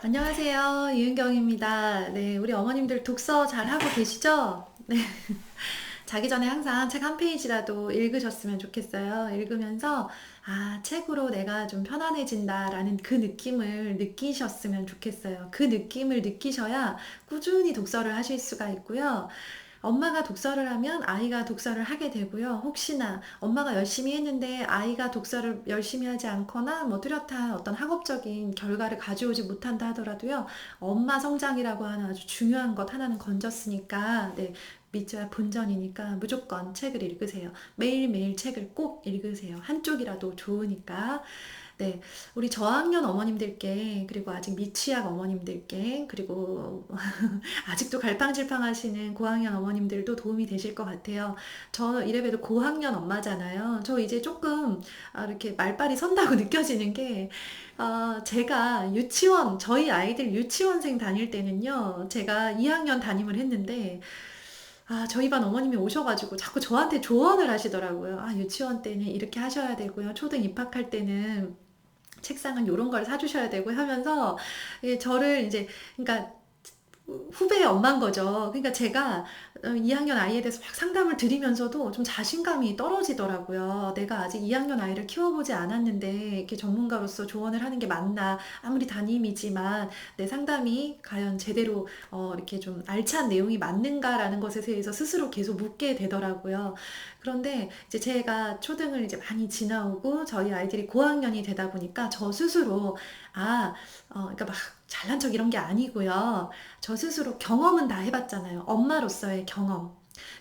안녕하세요. 유은경입니다. 네, 우리 어머님들 독서 잘 하고 계시죠? 네. 자기 전에 항상 책 한 페이지라도 읽으셨으면 좋겠어요. 읽으면서, 책으로 내가 좀 편안해진다라는 그 느낌을 느끼셨으면 좋겠어요. 그 느낌을 느끼셔야 꾸준히 독서를 하실 수가 있고요. 엄마가 독서를 하면 아이가 독서를 하게 되고요. 혹시나 엄마가 열심히 했는데 아이가 독서를 열심히 하지 않거나 뭐 뚜렷한 어떤 학업적인 결과를 가져오지 못한다 하더라도요. 엄마 성장이라고 하는 아주 중요한 것 하나는 건졌으니까, 네, 믿져야 본전이니까 무조건 책을 읽으세요. 매일매일 책을 꼭 읽으세요. 한쪽이라도 좋으니까. 네, 우리 저학년 어머님들께, 그리고 아직 미취학 어머님들께, 그리고 아직도 갈팡질팡 하시는 고학년 어머님들도 도움이 되실 것 같아요. 저 이래봬도 고학년 엄마잖아요. 저 이제 조금 이렇게 말빨이 선다고 느껴지는 게, 제가 저희 아이들 유치원생 다닐 때는요, 제가 2학년 담임을 했는데, 저희 반 어머님이 오셔가지고 자꾸 저한테 조언을 하시더라고요. 유치원 때는 이렇게 하셔야 되고요. 초등 입학할 때는 책상은 요런 걸 사주셔야 되고 하면서, 저를 이제, 그러니까 후배의 엄마인 거죠. 그러니까 제가 2학년 아이에 대해서 막 상담을 드리면서도 좀 자신감이 떨어지더라고요. 내가 아직 2학년 아이를 키워보지 않았는데 이렇게 전문가로서 조언을 하는 게 맞나. 아무리 담임이지만 내 상담이 과연 제대로 이렇게 좀 알찬 내용이 맞는가라는 것에 대해서 스스로 계속 묻게 되더라고요. 그런데 이제 제가 초등을 이제 많이 지나오고 저희 아이들이 고학년이 되다 보니까 저 스스로 그러니까 막 잘난 척 이런 게 아니고요. 저 스스로 경험은 다 해봤잖아요. 엄마로서의 경험.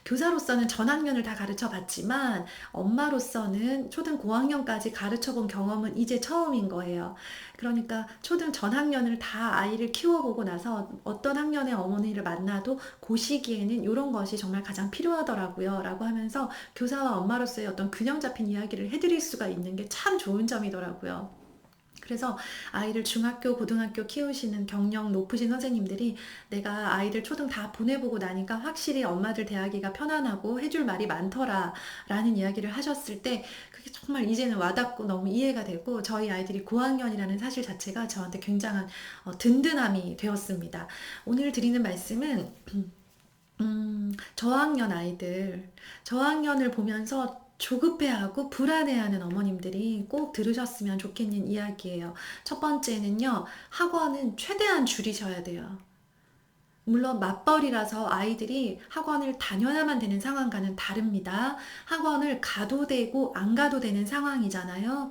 교사로서는 전학년을 다 가르쳐 봤지만 엄마로서는 초등 고학년까지 가르쳐 본 경험은 이제 처음인 거예요. 그러니까 초등 전학년을 다 아이를 키워보고 나서 어떤 학년의 어머니를 만나도 그 시기에는 이런 것이 정말 가장 필요하더라고요. 라고 하면서 교사와 엄마로서의 어떤 균형 잡힌 이야기를 해드릴 수가 있는 게 참 좋은 점이더라고요. 그래서 아이를 중학교, 고등학교 키우시는 경력 높으신 선생님들이 내가 아이들 초등 다 보내보고 나니까 확실히 엄마들 대하기가 편안하고 해줄 말이 많더라 라는 이야기를 하셨을 때 그게 정말 이제는 와닿고 너무 이해가 되고 저희 아이들이 고학년이라는 사실 자체가 저한테 굉장한 든든함이 되었습니다. 오늘 드리는 말씀은 저학년을 보면서 조급해하고 불안해하는 어머님들이 꼭 들으셨으면 좋겠는 이야기예요. 첫 번째는요, 학원은 최대한 줄이셔야 돼요. 물론 맞벌이라서 아이들이 학원을 다녀야만 되는 상황과는 다릅니다. 학원을 가도 되고 안 가도 되는 상황이잖아요.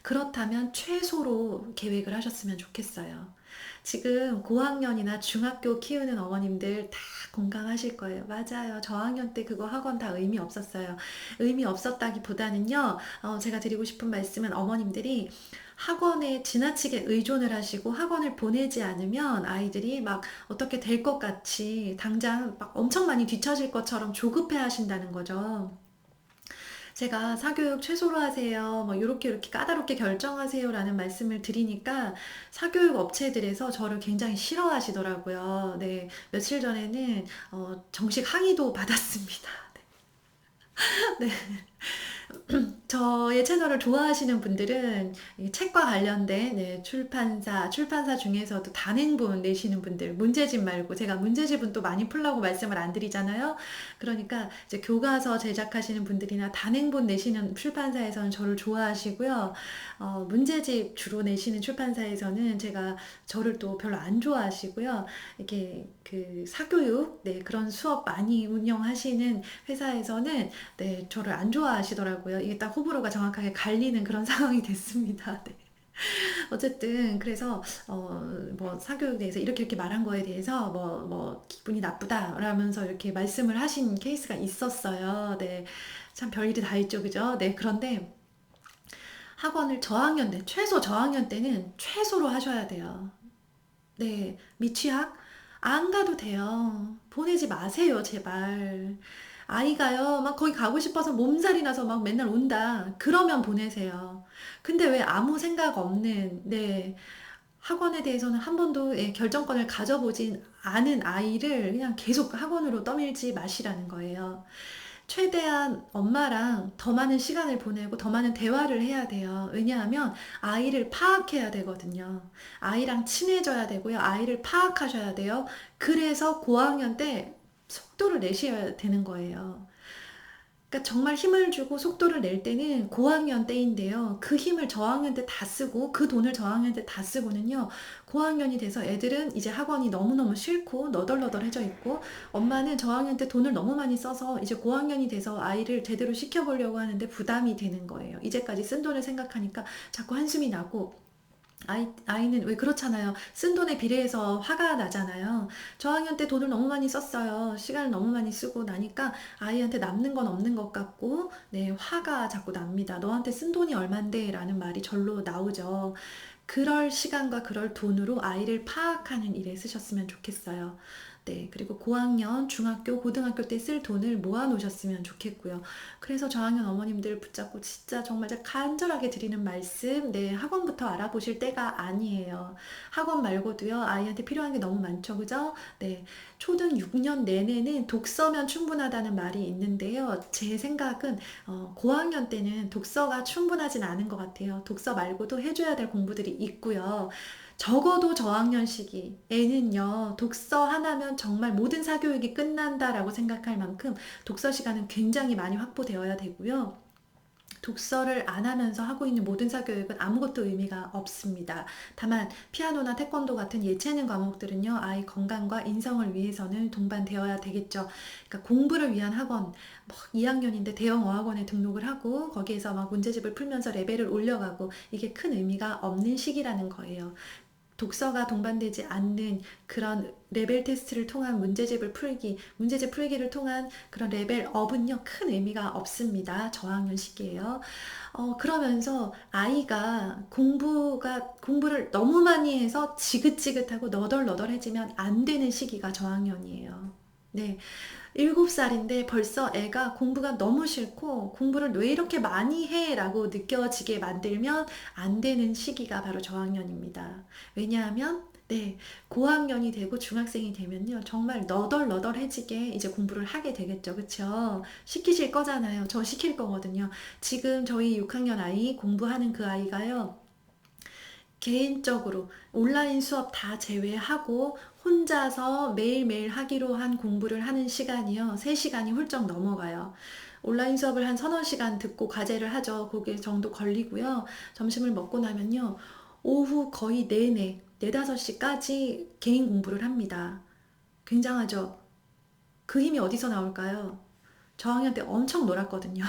그렇다면 최소로 계획을 하셨으면 좋겠어요. 지금 고학년이나 중학교 키우는 어머님들 다 공감하실 거예요. 맞아요. 저학년 때 그거 학원 다 의미 없었어요. 의미 없었다기보다는요, 제가 드리고 싶은 말씀은 어머님들이 학원에 지나치게 의존을 하시고 학원을 보내지 않으면 아이들이 막 어떻게 될 것 같이 당장 막 엄청 많이 뒤처질 것처럼 조급해 하신다는 거죠. 제가 사교육 최소로 하세요. 뭐 요렇게 까다롭게 결정하세요라는 말씀을 드리니까 사교육 업체들에서 저를 굉장히 싫어하시더라고요. 네, 며칠 전에는 정식 항의도 받았습니다. 네. 저의 채널을 좋아하시는 분들은 이 책과 관련된 출판사 중에서도 단행본 내시는 분들, 문제집 말고 제가 문제집은 또 많이 풀라고 말씀을 안 드리잖아요. 그러니까 이제 교과서 제작하시는 분들이나 단행본 내시는 출판사에서는 저를 좋아하시고요. 문제집 주로 내시는 출판사에서는 저를 또 별로 안 좋아하시고요. 이렇게 그 사교육, 네, 그런 수업 많이 운영하시는 회사에서는 네, 저를 안 좋아하시더라고요. 이게 딱 호불호가 정확하게 갈리는 그런 상황이 됐습니다. 네. 어쨌든 그래서 뭐 사교육에 대해서 이렇게 말한 거에 대해서 뭐 기분이 나쁘다라면서 이렇게 말씀을 하신 케이스가 있었어요. 네. 참 별일이 다 있죠. 그죠? 네. 그런데 학원을 최소 저학년 때는 최소로 하셔야 돼요. 네. 미취학? 안 가도 돼요. 보내지 마세요, 제발. 아이가요, 막 거기 가고 싶어서 몸살이 나서 막 맨날 온다. 그러면 보내세요. 근데 왜 아무 생각 없는, 네, 학원에 대해서는 한 번도 결정권을 가져보진 않은 아이를 그냥 계속 학원으로 떠밀지 마시라는 거예요. 최대한 엄마랑 더 많은 시간을 보내고 더 많은 대화를 해야 돼요. 왜냐하면 아이를 파악해야 되거든요. 아이랑 친해져야 되고요. 아이를 파악하셔야 돼요. 그래서 고학년 때 속도를 내셔야 되는 거예요. 그러니까 정말 힘을 주고 속도를 낼 때는 고학년 때인데요. 그 힘을 저학년 때 다 쓰고 그 돈을 저학년 때 다 쓰고는요. 고학년이 돼서 애들은 이제 학원이 너무너무 싫고 너덜너덜해져 있고 엄마는 저학년 때 돈을 너무 많이 써서 이제 고학년이 돼서 아이를 제대로 시켜보려고 하는데 부담이 되는 거예요. 이제까지 쓴 돈을 생각하니까 자꾸 한숨이 나고 아이는 왜 그렇잖아요. 쓴 돈에 비례해서 화가 나잖아요. 저학년 때 돈을 너무 많이 썼어요. 시간을 너무 많이 쓰고 나니까 아이한테 남는 건 없는 것 같고, 네, 화가 자꾸 납니다. 너한테 쓴 돈이 얼만데? 라는 말이 절로 나오죠. 그럴 시간과 그럴 돈으로 아이를 파악하는 일에 쓰셨으면 좋겠어요. 네, 그리고 고학년, 중학교, 고등학교 때 쓸 돈을 모아 놓으셨으면 좋겠고요. 그래서 저학년 어머님들 붙잡고 진짜 정말 제가 간절하게 드리는 말씀, 네, 학원부터 알아보실 때가 아니에요. 학원 말고도요, 아이한테 필요한 게 너무 많죠, 그죠? 네, 초등 6년 내내는 독서면 충분하다는 말이 있는데요. 제 생각은 고학년 때는 독서가 충분하진 않은 것 같아요. 독서 말고도 해줘야 될 공부들이 있고요. 적어도 저학년 시기에는요, 독서 하나면 정말 모든 사교육이 끝난다라고 생각할 만큼 독서 시간은 굉장히 많이 확보되어야 되고요. 독서를 안 하면서 하고 있는 모든 사교육은 아무것도 의미가 없습니다. 다만 피아노나 태권도 같은 예체능 과목들은요, 아이 건강과 인성을 위해서는 동반되어야 되겠죠. 그러니까 공부를 위한 학원, 뭐 2학년인데 대형 어학원에 등록을 하고 거기에서 막 문제집을 풀면서 레벨을 올려가고 이게 큰 의미가 없는 시기라는 거예요. 독서가 동반되지 않는 그런 레벨 테스트를 통한 문제집을 풀기, 문제집 풀기를 통한 그런 레벨업은요, 큰 의미가 없습니다. 저학년 시기예요. 그러면서 아이가 공부를 너무 많이 해서 지긋지긋하고 너덜너덜해지면 안 되는 시기가 저학년이에요. 네. 7살인데 벌써 애가 공부가 너무 싫고 공부를 왜 이렇게 많이 해? 라고 느껴지게 만들면 안 되는 시기가 바로 저학년입니다. 왜냐하면 네, 고학년이 되고 중학생이 되면요. 정말 너덜너덜해지게 이제 공부를 하게 되겠죠. 그쵸? 시키실 거잖아요. 저 시킬 거거든요. 지금 저희 6학년 아이 공부하는 그 아이가요. 개인적으로 온라인 수업 다 제외하고 혼자서 매일매일 하기로 한 공부를 하는 시간이요. 3시간이 훌쩍 넘어가요. 온라인 수업을 한 서너 시간 듣고 과제를 하죠. 그게 정도 걸리고요. 점심을 먹고 나면요. 오후 거의 내내 4, 5시까지 개인 공부를 합니다. 굉장하죠? 그 힘이 어디서 나올까요? 저학년 때 엄청 놀았거든요.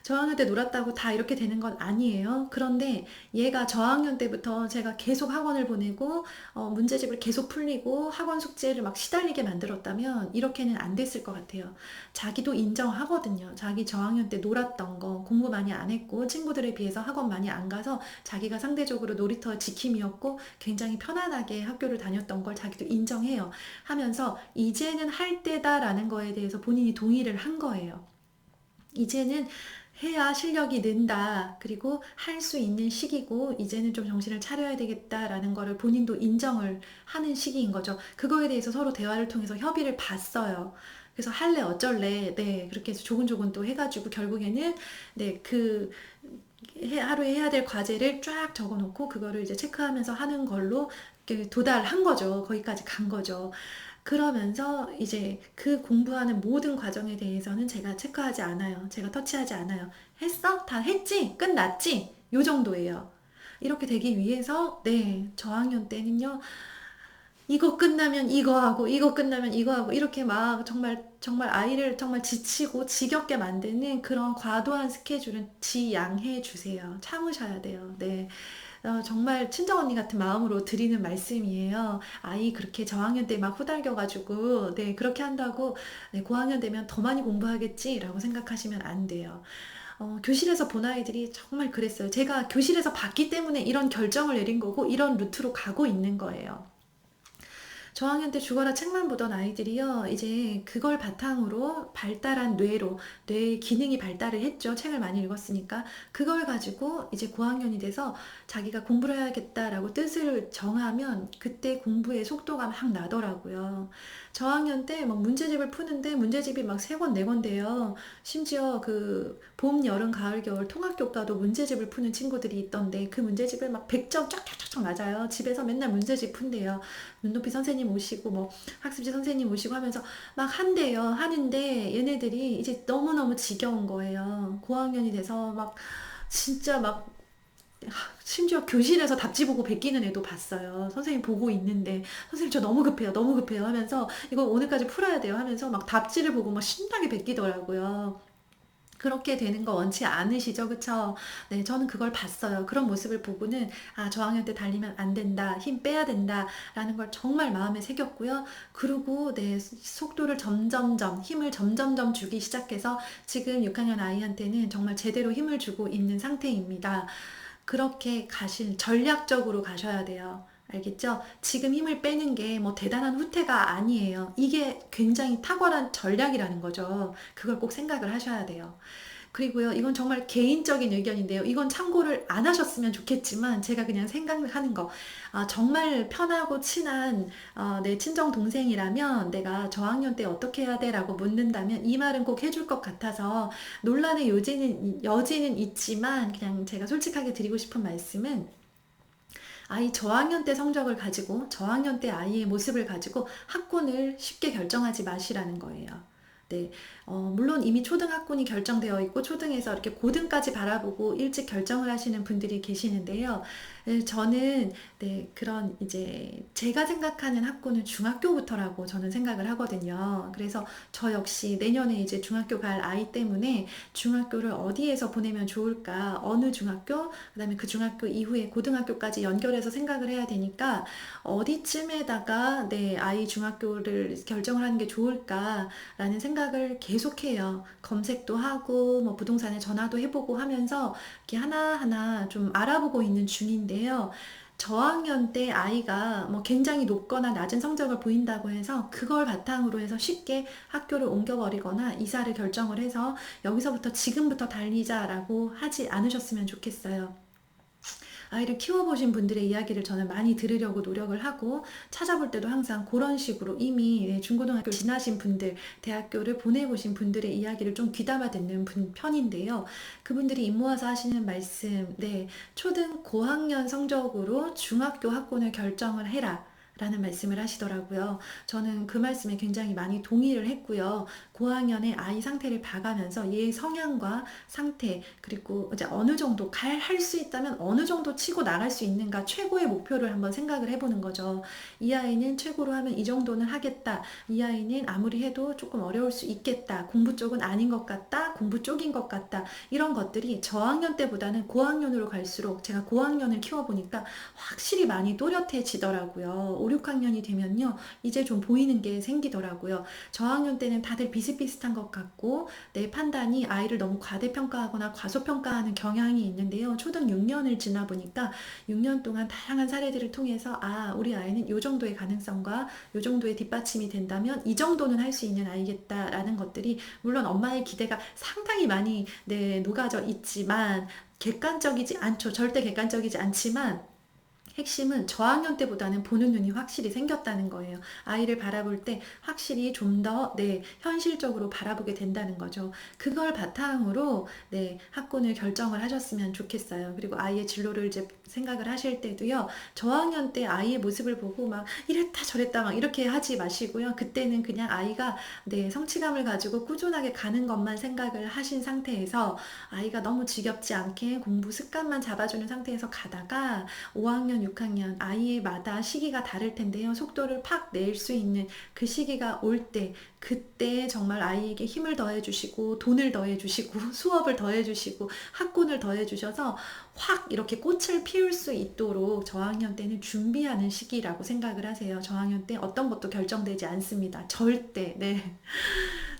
저학년 때 놀았다고 다 이렇게 되는 건 아니에요. 그런데 얘가 저학년 때부터 제가 계속 학원을 보내고 문제집을 계속 풀리고 학원 숙제를 막 시달리게 만들었다면 이렇게는 안 됐을 것 같아요. 자기도 인정하거든요. 자기 저학년 때 놀았던 거, 공부 많이 안 했고 친구들에 비해서 학원 많이 안 가서 자기가 상대적으로 놀이터 지킴이었고 굉장히 편안하게 학교를 다녔던 걸 자기도 인정해요. 하면서 이제는 할 때다라는 거에 대해서 본인이 동의를 한 거예요. 이제는 해야 실력이 는다. 그리고 할 수 있는 시기고 이제는 좀 정신을 차려야 되겠다라는 거를 본인도 인정을 하는 시기인 거죠. 그거에 대해서 서로 대화를 통해서 협의를 봤어요. 그래서 할래 어쩔래 네 그렇게 해서 조근조근 또 해가지고 결국에는 네그 하루에 해야 될 과제를 쫙 적어놓고 그거를 이제 체크하면서 하는 걸로 도달한 거죠. 거기까지 간 거죠. 그러면서 이제 그 공부하는 모든 과정에 대해서는 제가 체크하지 않아요. 제가 터치하지 않아요. 했어? 다 했지? 끝났지? 요 정도예요. 이렇게 되기 위해서 네, 저학년 때는요. 이거 끝나면 이거 하고 이거 끝나면 이거 하고 이렇게 막 정말 아이를 정말 지치고 지겹게 만드는 그런 과도한 스케줄은 지양해 주세요. 참으셔야 돼요. 네. 정말 친정언니 같은 마음으로 드리는 말씀이에요. 아이 그렇게 저학년 때 막 후달겨가지고, 네, 그렇게 한다고, 네, 고학년 되면 더 많이 공부하겠지라고 생각하시면 안 돼요. 교실에서 본 아이들이 정말 그랬어요. 제가 교실에서 봤기 때문에 이런 결정을 내린 거고, 이런 루트로 가고 있는 거예요. 저학년 때 죽어라 책만 보던 아이들이요. 이제 그걸 바탕으로 발달한 뇌의 기능이 발달을 했죠. 책을 많이 읽었으니까. 그걸 가지고 이제 고학년이 돼서 자기가 공부를 해야겠다라고 뜻을 정하면 그때 공부의 속도가 막 나더라고요. 저학년 때 막 문제집을 푸는데 문제집이 막 3권, 4권 돼요. 심지어 그 봄, 여름, 가을, 겨울 통합교과도 문제집을 푸는 친구들이 있던데 그 문제집을 막 100점 쫙쫙쫙 맞아요. 집에서 맨날 문제집 푼대요. 눈높이 선생님 오시고 뭐 학습지 선생님 오시고 하면서 막 한대요. 하는데 얘네들이 이제 너무너무 지겨운 거예요. 고학년이 돼서 막 진짜 막 심지어 교실에서 답지 보고 베끼는 애도 봤어요. 선생님 보고 있는데 선생님 저 너무 급해요. 너무 급해요 하면서 이거 오늘까지 풀어야 돼요 하면서 막 답지를 보고 막 신나게 베끼더라고요. 그렇게 되는 거 원치 않으시죠? 그쵸? 네, 저는 그걸 봤어요. 그런 모습을 보고는, 아, 저학년 때 달리면 안 된다, 힘 빼야 된다, 라는 걸 정말 마음에 새겼고요. 그리고, 네, 속도를 점점점, 힘을 점점점 주기 시작해서 지금 6학년 아이한테는 정말 제대로 힘을 주고 있는 상태입니다. 그렇게 전략적으로 가셔야 돼요. 알겠죠? 지금 힘을 빼는 게 뭐 대단한 후퇴가 아니에요. 이게 굉장히 탁월한 전략이라는 거죠. 그걸 꼭 생각을 하셔야 돼요. 그리고요, 이건 정말 개인적인 의견인데요. 이건 참고를 안 하셨으면 좋겠지만, 제가 그냥 생각하는 거. 아, 정말 편하고 친한, 내 친정 동생이라면 내가 저학년 때 어떻게 해야 돼? 라고 묻는다면 이 말은 꼭 해줄 것 같아서 논란의 여지는 있지만, 그냥 제가 솔직하게 드리고 싶은 말씀은 아이 저학년 때 성적을 가지고 저학년 때 아이의 모습을 가지고 학군을 쉽게 결정하지 마시라는 거예요. 네, 물론 이미 초등학군이 결정되어 있고 초등에서 이렇게 고등까지 바라보고 일찍 결정을 하시는 분들이 계시는데요. 저는 네, 그런 이제 제가 생각하는 학군은 중학교부터라고 저는 생각을 하거든요. 그래서 저 역시 내년에 이제 중학교 갈 아이 때문에 중학교를 어디에서 보내면 좋을까, 어느 중학교, 그다음에 그 중학교 이후에 고등학교까지 연결해서 생각을 해야 되니까 어디쯤에다가 내 아이 중학교를 결정을 하는 게 좋을까라는 생각을 계속해요. 검색도 하고 뭐 부동산에 전화도 해보고 하면서 이렇게 하나하나 좀 알아보고 있는 중인데요. 저학년 때 아이가 뭐 굉장히 높거나 낮은 성적을 보인다고 해서 그걸 바탕으로 해서 쉽게 학교를 옮겨버리거나 이사를 결정을 해서 여기서부터 지금부터 달리자라고 하지 않으셨으면 좋겠어요. 아이를 키워보신 분들의 이야기를 저는 많이 들으려고 노력을 하고 찾아볼 때도 항상 그런 식으로 이미 중고등학교 지나신 분들, 대학교를 보내보신 분들의 이야기를 좀 귀담아 듣는 편인데요. 그분들이 입 모아서 하시는 말씀, 네, 초등 고학년 성적으로 중학교 학군을 결정을 해라. 라는 말씀을 하시더라고요. 저는 그 말씀에 굉장히 많이 동의를 했고요. 고학년의 아이 상태를 봐가면서 얘의 성향과 상태, 그리고 이제 어느 정도 할 수 있다면 어느 정도 치고 나갈 수 있는가 최고의 목표를 한번 생각을 해보는 거죠. 이 아이는 최고로 하면 이 정도는 하겠다. 이 아이는 아무리 해도 조금 어려울 수 있겠다. 공부 쪽은 아닌 것 같다. 공부 쪽인 것 같다. 이런 것들이 저학년 때보다는 고학년으로 갈수록 제가 고학년을 키워보니까 확실히 많이 또렷해지더라고요. 5, 6학년이 되면요. 이제 좀 보이는 게 생기더라고요. 저학년 때는 다들 비슷비슷한 것 같고 내 판단이 아이를 너무 과대평가하거나 과소평가하는 경향이 있는데요. 초등 6년을 지나 보니까 6년 동안 다양한 사례들을 통해서 아, 우리 아이는 이 정도의 가능성과 이 정도의 뒷받침이 된다면 이 정도는 할 수 있는 아이겠다라는 것들이 물론 엄마의 기대가 상당히 많이 녹아져 있지만 객관적이지 않죠. 절대 객관적이지 않지만 핵심은 저학년 때보다는 보는 눈이 확실히 생겼다는 거예요. 아이를 바라볼 때 확실히 좀 더 현실적으로 바라보게 된다는 거죠. 그걸 바탕으로 학군을 결정을 하셨으면 좋겠어요. 그리고 아이의 진로를 이제 생각을 하실 때도요. 저학년 때 아이의 모습을 보고 막 이랬다 저랬다 막 이렇게 하지 마시고요. 그때는 그냥 아이가 성취감을 가지고 꾸준하게 가는 것만 생각을 하신 상태에서 아이가 너무 지겹지 않게 공부 습관만 잡아주는 상태에서 가다가 5학년 6학년 아이마다 시기가 다를 텐데요. 속도를 팍 낼 수 있는 그 시기가 올 때 그때 정말 아이에게 힘을 더해 주시고 돈을 더해 주시고 수업을 더해 주시고 학군을 더해 주셔서 확 이렇게 꽃을 피울 수 있도록 저학년 때는 준비하는 시기라고 생각을 하세요. 저학년 때 어떤 것도 결정되지 않습니다. 절대. 네.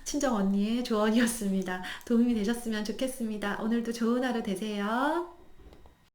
친정 언니의 조언이었습니다. 도움이 되셨으면 좋겠습니다. 오늘도 좋은 하루 되세요.